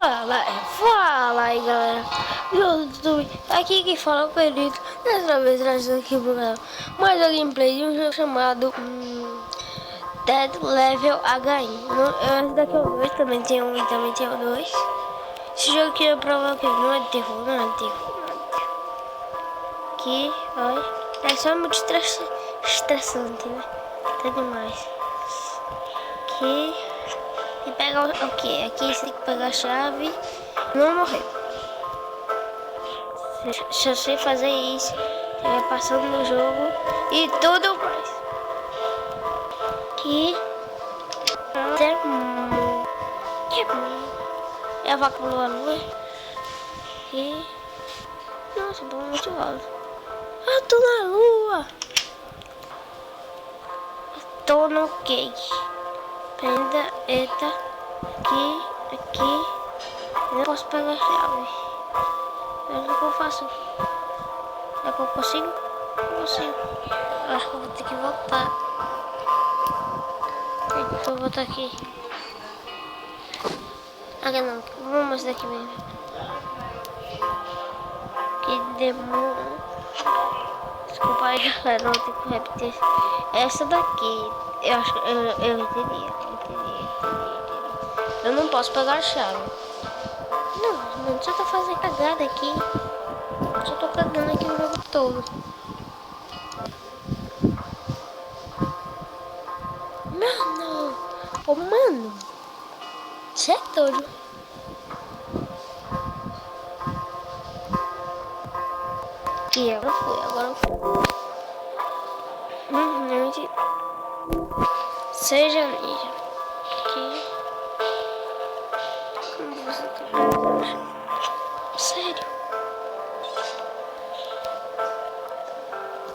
Fala aí galera do YouTube, aqui quem fala é o Pedrito. Dessa vez trazendo aqui pro canal mais uma gameplay de um jogo chamado Dead Level HI. Esse daqui é o 2, também tem um e também tem o 2. Esse jogo aqui é prova que não é de terror, não é de terror. Aqui, olha, é só muito estressante, né? Tá demais. Aqui. E pegar o que? Aqui você tem que pegar a chave e não morrer. Se você fazer isso, você vai passando no jogo e tudo mais. Aqui é a vaca pulou a lua. E nossa, tô muito alto. Ah, tô na lua. Tô no cake. Prenda, eita, aqui, eu não posso pegar a chave. O que eu faço? É que eu consigo? Não consigo. Acho que eu vou ter que voltar. Vou voltar aqui. Aqui não, vamos daqui mesmo. Que demônio. Desculpa aí galera, não tenho que repetir. Essa daqui, eu acho que eu entendi. Eu não posso pegar a chave. Não, mano, só tô fazendo cagada aqui. Só tô cagando aqui o jogo todo. Mano! Ô, mano! Você é doido. E agora eu fui. Gente. Seja ninja. Aqui. Como você tá? Sério?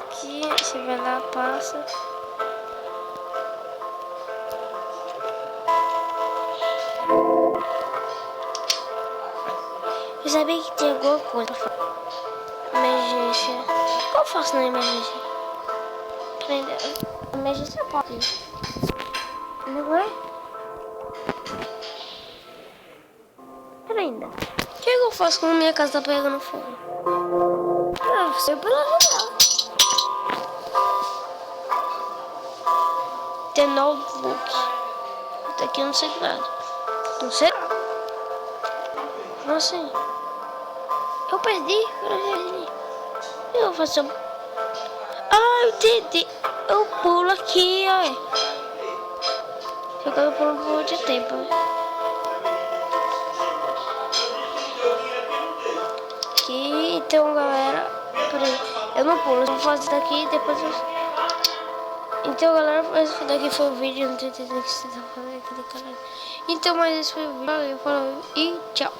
Aqui você vai lá, passa. Eu sabia que tinha alguma coisa. Emergência. O que eu faço na emergência? Prender. Emergência pode. Não é? Prenda. O que eu faço quando minha casa tá pegando fogo? Eu sei pela janela. Tem notebook. Até aqui eu não sei nada. Não sei. Como assim? Eu perdi. Eu faço. Ah, eu entendi. Eu pulo aqui, olha. Eu pulo por muito tempo. Aqui, então galera. Peraí. Eu não pulo, eu vou fazer isso daqui e depois eu... Então galera, esse daqui foi o vídeo. Não tô entendendo o que vocês estão fazendo aqui do canal. Então, mas esse foi o vídeo. Valeu, falou e tchau.